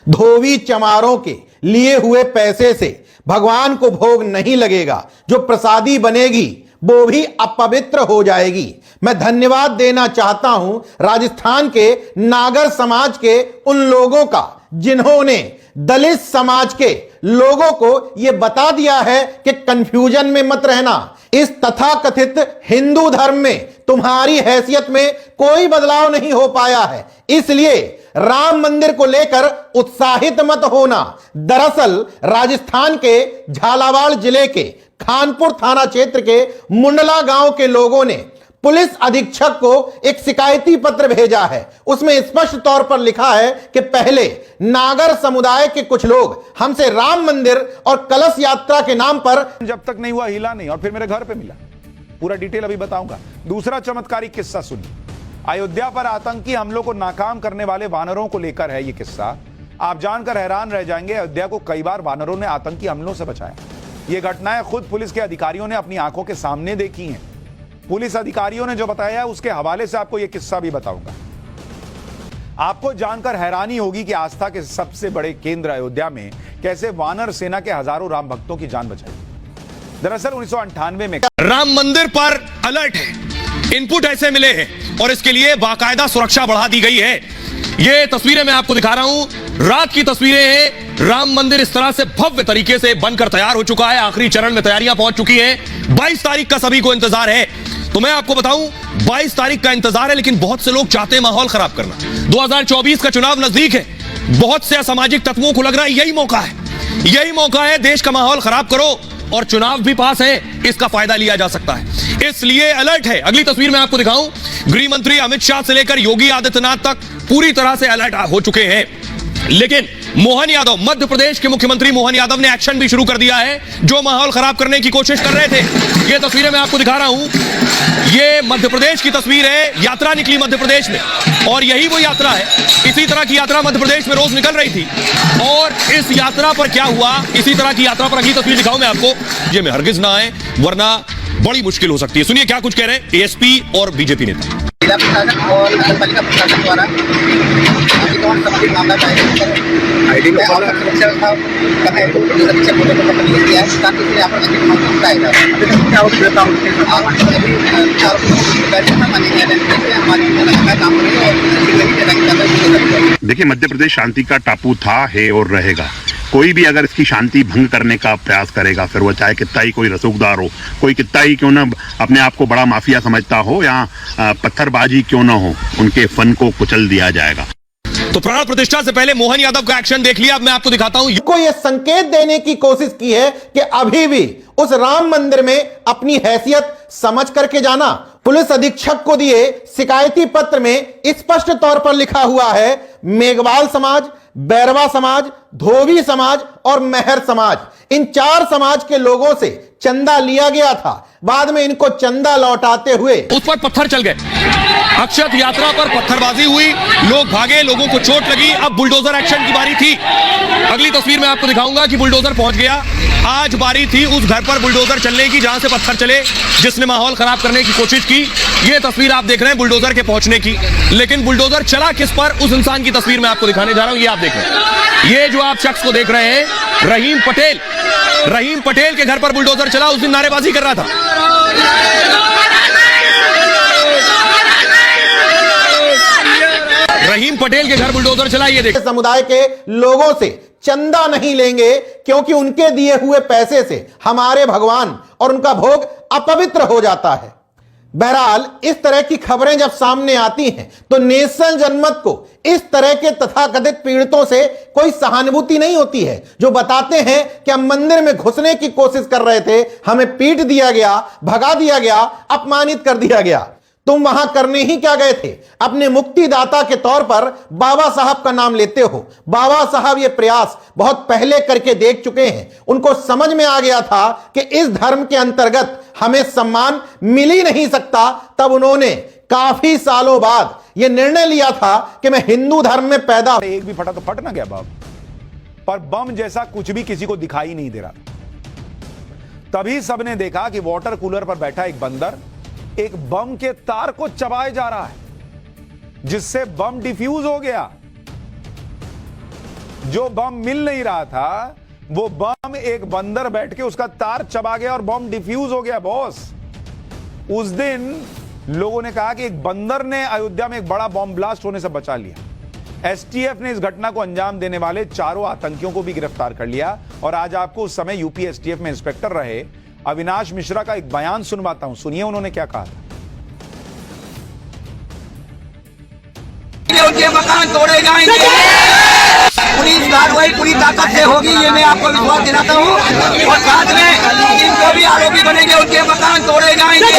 धोबी चमारों के लिए हुए पैसे से भगवान को भोग नहीं लगेगा, जो प्रसादी बनेगी वो भी अपवित्र हो जाएगी। मैं धन्यवाद देना चाहता हूं राजस्थान के नागर समाज के उन लोगों का जिन्होंने दलित समाज के लोगों को यह बता दिया है कि कंफ्यूजन में मत रहना। इस तथाकथित हिंदू धर्म में तुम्हारी हैसियत में कोई बदलाव नहीं हो पाया है, इसलिए राम मंदिर को लेकर उत्साहित मत होना। दरअसल राजस्थान के झालावाड़ जिले के खानपुर थाना क्षेत्र के मुंडला गांव के लोगों ने पुलिस अधीक्षक को एक शिकायती पत्र भेजा है। उसमें स्पष्ट तौर पर लिखा है कि पहले नागर समुदाय के कुछ लोग हमसे राम मंदिर और कलश यात्रा के नाम पर जब तक नहीं हुआ हिला नहीं, और फिर मेरे घर पे मिला। पूरा डिटेल अभी बताऊंगा। दूसरा चमत्कारिक किस्सा सुनिए। अयोध्या पर आतंकी हमलों को नाकाम करने वाले वानरों को लेकर है ये किस्सा। आप जानकर हैरान रह जाएंगे, अयोध्या को कई बार वानरों ने आतंकी हमलों से बचाया। ये घटनाएं खुद पुलिस के अधिकारियों ने अपनी आंखों के सामने देखी हैं। पुलिस अधिकारियों ने जो बताया है उसके हवाले से आपको यह किस्सा भी बताऊंगा। आपको जानकर हैरानी होगी कि आस्था के सबसे बड़े केंद्र अयोध्या में कैसे वानर सेना के हजारों राम भक्तों की जान बचाई। दरअसल 1998 में राम मंदिर पर अलर्ट है, इनपुट ऐसे मिले हैं और इसके लिए बाकायदा सुरक्षा बढ़ा दी गई है। ये तस्वीरें मैं आपको दिखा रहा हूं, रात की तस्वीरें हैं। राम मंदिर इस तरह से भव्य तरीके से बनकर तैयार हो चुका है, आखिरी चरण में तैयारियां पहुंच चुकी हैं। 22 तारीख का सभी को इंतजार है। तो मैं आपको बताऊं, 22 तारीख का इंतजार है, लेकिन बहुत से लोग चाहते हैं माहौल खराब करना। 2024 का चुनाव नजदीक है, बहुत से असामाजिक तत्वों को लग रहा है यही मौका है, देश का माहौल खराब करो, और चुनाव भी पास है, इसका फायदा लिया जा सकता है, इसलिए अलर्ट है। अगली तस्वीर में आपको दिखाऊं, गृह मंत्री अमित शाह से लेकर योगी आदित्यनाथ तक पूरी तरह से अलर्ट हो चुके हैं। लेकिन मोहन यादव, मध्य प्रदेश के मुख्यमंत्री मोहन यादव ने एक्शन भी शुरू कर दिया है, जो माहौल खराब करने की कोशिश कर रहे थे। ये तस्वीरें मैं आपको दिखा रहा हूं, ये मध्य प्रदेश की तस्वीर है। यात्रा निकली मध्य प्रदेश में, और यही वो यात्रा है। इसी तरह की यात्रा मध्य प्रदेश में रोज निकल रही थी, और इस यात्रा पर क्या हुआ, इसी तरह की यात्रा पर अगली तस्वीर दिखाऊं मैं आपको। ये में हरगिज ना आए, वरना बड़ी मुश्किल हो सकती है। सुनिए क्या कुछ कह रहे हैं एएसपी और बीजेपी नेता। जिला प्रशासन और नगर पालिका प्रशासन द्वारा संबंधित मामला आईडी में और सुरक्षा व्यवस्था का है जो अधीक्षक महोदय को पत्र लिख दिया है, ताकि इसलिए आप अधिक मामला उठाया जाए। अभी तक क्या होता है। देखिए, मध्य प्रदेश शांति का टापू था, है और रहेगा। कोई भी अगर इसकी शांति भंग करने का प्रयास करेगा, फिर वो चाहे कितना ही कोई रसूखदार हो, कोई कितना ही क्यों ना अपने आप को बड़ा माफिया समझता हो या पत्थरबाजी क्यों ना हो, उनके फन को कुचल दिया जाएगा। तो प्राण प्रतिष्ठा से पहले मोहन यादव का एक्शन देख लिया, अब मैं आपको दिखाता हूं। को यह संकेत देने की कोशिश की है कि अभी भी उस राम मंदिर में अपनी हैसियत समझ करके जाना। पुलिस अधीक्षक को दिए शिकायती पत्र में स्पष्ट तौर पर लिखा हुआ है, मेघवाल समाज, बैरवा समाज, धोबी समाज और मेहर समाज, इन 4 समाज के लोगों से चंदा लिया गया था। बाद में इनको चंदा लौटाते हुए उस पर पत्थर चल गए। अक्षत यात्रा पर पत्थरबाजी हुई, लोग भागे, लोगों को चोट लगी। अब बुलडोजर एक्शन की बारी थी। अगली तस्वीर में आपको दिखाऊंगा कि बुलडोजर पहुंच गया। आज बारी थी उस घर पर बुलडोजर चलने की जहां से पत्थर चले, जिसने माहौल खराब करने की कोशिश की। ये तस्वीर आप देख रहे हैं बुलडोजर के पहुंचने की, लेकिन बुलडोजर चला किस पर, उस इंसान की तस्वीर मैं आपको दिखाने जा रहा हूं। ये आप देख रहे हैं, ये जो आप शख्स को देख रहे हैं, रहीम पटेल के घर पर बुलडोजर चला। उस दिन नारेबाजी कर रहा था। रहीम पटेल के घर बुलडोजर चला। ये देखिए, समुदाय के लोगों से चंदा नहीं लेंगे, क्योंकि उनके दिए हुए पैसे से हमारे भगवान और उनका भोग अपवित्र हो जाता है। बहरहाल इस तरह की खबरें जब सामने आती हैं तो नेशन जनमत को इस तरह के तथाकथित पीड़ितों से कोई सहानुभूति नहीं होती है, जो बताते हैं कि हम मंदिर में घुसने की कोशिश कर रहे थे, हमें पीट दिया गया, भगा दिया गया, अपमानित कर दिया गया। तुम वहां करने ही क्या गए थे? अपने मुक्तिदाता के तौर पर बाबा साहब का नाम लेते हो। बाबा साहब ये प्रयास बहुत पहले करके देख चुके हैं। उनको समझ में आ गया था कि इस धर्म के अंतर्गत हमें सम्मान मिल ही नहीं सकता। तब उन्होंने काफी सालों बाद यह निर्णय लिया था कि मैं हिंदू धर्म में पैदा। एक भी फटा तो फट ना गया बाब, पर बम जैसा कुछ भी किसी को दिखाई नहीं दे रहा। तभी सबने देखा कि वाटर कूलर पर बैठा एक बंदर एक बम के तार को चबाए जा रहा है, जिससे बम डिफ्यूज हो गया। जो बम मिल नहीं रहा था, वो बम एक बंदर बैठ के उसका तार चबा गया और बम डिफ्यूज हो गया बॉस। उस दिन लोगों ने कहा कि एक बंदर ने अयोध्या में एक बड़ा बम ब्लास्ट होने से बचा लिया। एसटीएफ ने इस घटना को अंजाम देने वाले 4 आतंकियों को भी गिरफ्तार कर लिया। और आज आपको उस समय यूपी एसटीएफ में इंस्पेक्टर रहे अविनाश मिश्रा का एक बयान सुनवाता हूं, सुनिए उन्होंने क्या कहा था। उनके मकान तोड़े जाएंगे, पुलिस कार्रवाई पूरी ताकत से होगी, ये मैं आपको विश्वास दिलाता हूँ। और साथ में जिनको भी आरोपी बनेंगे उनके मकान तोड़े जाएंगे।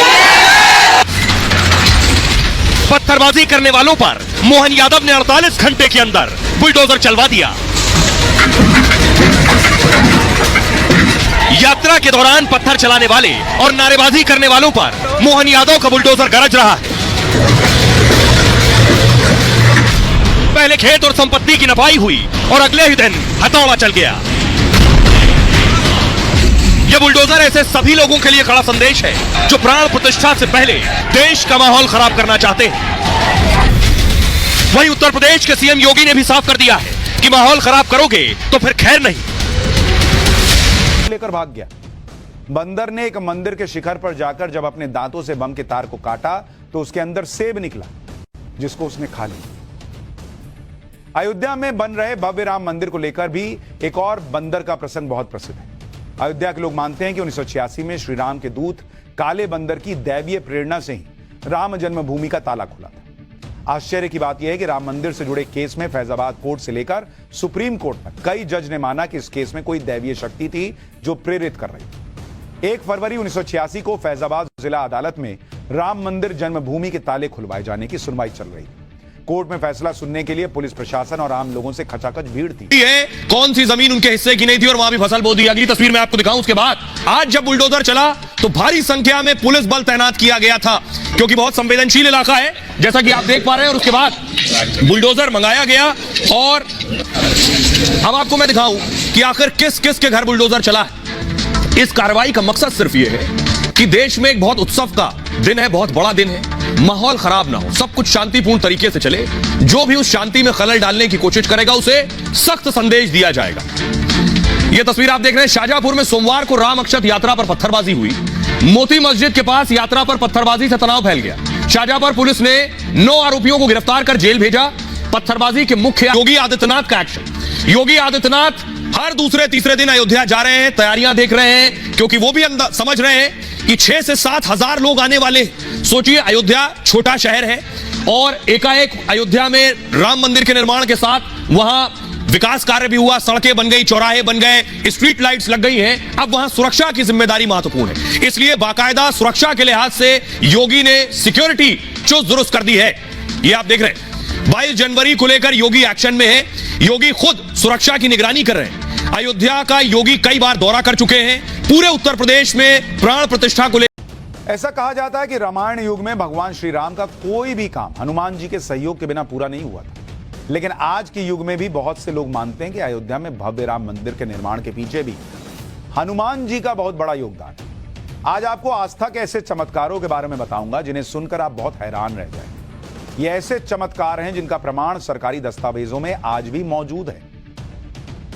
पत्थरबाजी करने वालों पर मोहन यादव ने 48 घंटे के अंदर बुलडोजर चलवा दिया। यात्रा के दौरान पत्थर चलाने वाले और नारेबाजी करने वालों पर मोहन यादव का बुलडोजर गरज रहा है। पहले खेत और संपत्ति की नफाई हुई और अगले ही दिन हथौड़ा चल गया। यह बुलडोजर ऐसे सभी लोगों के लिए कड़ा संदेश है जो प्राण प्रतिष्ठा से पहले देश का माहौल खराब करना चाहते हैं। वहीं उत्तर प्रदेश के सीएम योगी ने भी साफ कर दिया है कि माहौल खराब करोगे तो फिर खैर नहीं। लेकर भाग गया। बंदर ने एक मंदिर के शिखर पर जाकर जब अपने दांतों से बम के तार को काटा तो उसके अंदर सेब निकला जिसको उसने खा लिया। अयोध्या में बन रहे भव्य राम मंदिर को लेकर भी एक और बंदर का प्रसंग बहुत प्रसिद्ध है। अयोध्या के लोग मानते हैं कि 1986 में श्री राम के दूत काले बंदर की दैवीय प्रेरणा से ही राम जन्मभूमि का ताला खुला था। आश्चर्य की बात यह है कि राम मंदिर से जुड़े केस में फैजाबाद कोर्ट से लेकर सुप्रीम कोर्ट तक कई जज ने माना कि इस केस में कोई दैवीय शक्ति थी जो प्रेरित कर रही थी। 1 फरवरी 1986 को फैजाबाद जिला अदालत में राम मंदिर जन्मभूमि के ताले खुलवाए जाने की सुनवाई चल रही थी। कोर्ट में फैसला सुनने के लिए पुलिस प्रशासन और आम लोगों से खचाखच भीड़ थी। ये कौन सी जमीन उनके हिस्से की नहीं थी और वहां भी फसल बो दी। अगली तस्वीर में आपको दिखाऊं। उसके बाद आज जब बुलडोजर चला तो भारी संख्या में पुलिस बल तैनात किया गया था क्योंकि बहुत संवेदनशील इलाका है जैसा कि आप देख पा रहे हैं। और उसके बाद बुलडोजर मंगाया गया और अब आपको मैं दिखाऊं कि आखिर किस किस के घर बुलडोजर चला है। इस कार्रवाई का मकसद सिर्फ यह है कि देश में एक बहुत उत्सव का दिन है, बहुत बड़ा दिन है, माहौल खराब ना हो, सब कुछ शांतिपूर्ण तरीके से चले। जो भी उस शांति में खलल डालने की कोशिश करेगा उसे सख्त संदेश दिया जाएगा। यह तस्वीर आप देख रहे हैं शाहजहांपुर में सोमवार को राम अक्षत यात्रा पर पत्थरबाजी हुई। मोती मस्जिद के पास यात्रा पर पत्थरबाजी से तनाव फैल गया। शाहजहांपुर पुलिस ने 9 आरोपियों को गिरफ्तार कर जेल भेजा। पत्थरबाजी के मुख्य योगी आदित्यनाथ का एक्शन। योगी आदित्यनाथ हर दूसरे तीसरे दिन अयोध्या जा रहे हैं, तैयारियां देख रहे हैं क्योंकि वो भी समझ रहे हैं कि 6 से 7 हजार लोग आने वाले। सोचिए अयोध्या छोटा शहर है और एकाएक अयोध्या में राम मंदिर के निर्माण के साथ वहां विकास कार्य भी हुआ, सड़कें बन गई, चौराहे बन गए, स्ट्रीट लाइट्स लग गई हैं। अब वहां सुरक्षा की जिम्मेदारी महत्वपूर्ण है, इसलिए बाकायदा सुरक्षा के लिहाज से योगी ने सिक्योरिटी चुस्त दुरुस्त कर दी है। ये आप देख रहे हैं 22 जनवरी को लेकर योगी एक्शन में है। योगी खुद सुरक्षा की निगरानी कर रहे हैं। अयोध्या का योगी कई बार दौरा कर चुके हैं। पूरे उत्तर प्रदेश में प्राण प्रतिष्ठा को लेकर ऐसा कहा जाता है कि रामायण युग में भगवान श्री राम का कोई भी काम हनुमान जी के सहयोग के बिना पूरा नहीं हुआ था। लेकिन आज के युग में भी बहुत से लोग मानते हैं कि अयोध्या में भव्य राम मंदिर के निर्माण के पीछे भी हनुमान जी का बहुत बड़ा योगदान है। आज आपको आस्था के ऐसे चमत्कारों के बारे में बताऊंगा जिन्हें सुनकर आप बहुत हैरान रह जाएंगे। ये ऐसे चमत्कार हैं जिनका प्रमाण सरकारी दस्तावेजों में आज भी मौजूद है।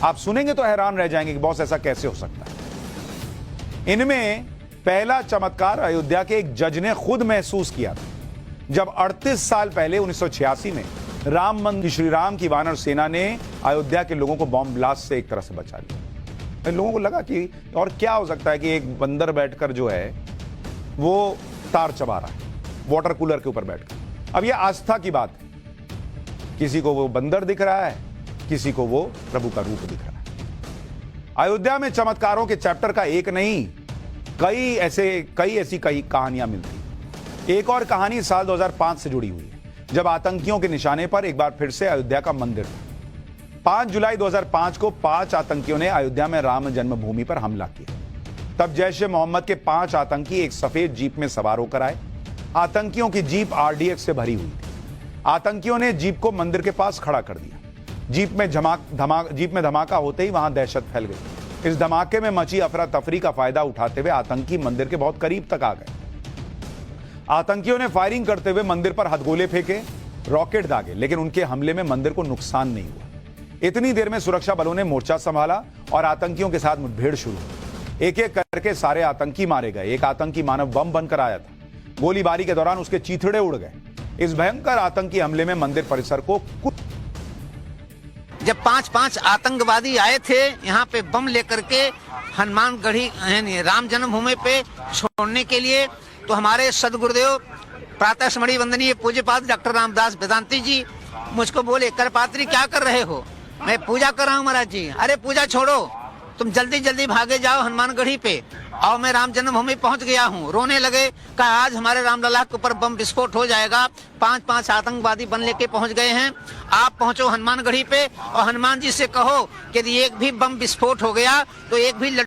आप सुनेंगे तो हैरान रह जाएंगे कि बॉस ऐसा कैसे हो सकता है। इनमें पहला चमत्कार अयोध्या के एक जज ने खुद महसूस किया था जब 38 साल पहले 1986 में राम मंदिर श्री राम की वानर सेना ने अयोध्या के लोगों को बॉम्ब ब्लास्ट से एक तरह से बचा लिया। लोगों को लगा कि और क्या हो सकता है कि एक बंदर बैठकर जो है वो तार चबा रहा है वाटर कूलर के ऊपर बैठकर। अब ये आस्था की बात है, किसी को वो बंदर दिख रहा है, किसी को वो प्रभु का रूप दिख रहा है। अयोध्या में चमत्कारों के चैप्टर का एक नहीं कई ऐसी कहानियां मिलती। एक और कहानी साल 2005 से जुड़ी हुई है जब आतंकियों के निशाने पर एक बार फिर से अयोध्या का मंदिर था। 5 जुलाई 2005 को 5 आतंकियों ने अयोध्या में राम जन्मभूमि पर हमला किया। तब जैश ए मोहम्मद के 5 आतंकी एक सफेद जीप में सवार होकर आए। आतंकियों की जीप आरडीएक्स से भरी हुई थी। आतंकियों ने जीप को मंदिर के पास खड़ा कर दिया। जीप में धमाका होते ही वहां दहशत फैल गई। इस धमाके में मची अफरा तफरी का फायदा उठाते हुए आतंकी मंदिर के बहुत करीब तक आ गए। आतंकियों ने फायरिंग करते हुए मंदिर पर हथगोले फेंके, रॉकेट दागे, लेकिन उनके हमले में मंदिर को नुकसान नहीं हुआ। इतनी देर में सुरक्षा बलों ने मोर्चा संभाला और आतंकियों के साथ मुठभेड़ शुरू हुई। एक एक करके सारे आतंकी मारे गए। एक आतंकी मानव बम बनकर आया था। गोलीबारी के दौरान उसके चीथड़े उड़ गए। इस भयंकर आतंकी हमले में मंदिर परिसर को जब 5 आतंकवादी आए थे यहाँ पे बम लेकर के हनुमानगढ़ी यानी राम जन्मभूमि पे छोड़ने के लिए, तो हमारे सदगुरुदेव प्रातः स्मरणीय वंदनीय पूज्यपाद डॉक्टर रामदास वेदांती जी मुझको बोले, करपात्री क्या कर रहे हो? मैं पूजा कर रहा हूँ महाराज जी। अरे पूजा छोड़ो, तुम जल्दी जल्दी भागे जाओ हनुमानगढ़ी पे। और मैं राम जन्मभूमि पहुंच गया हूँ। रोने लगे, कहा आज हमारे रामलला के ऊपर बम विस्फोट हो जाएगा। 5 आतंकवादी बम लेके पहुंच गए हैं। आप पहुंचो हनुमानगढ़ी पे और हनुमान जी से कहो कि यदि एक भी बम विस्फोट हो गया तो एक भी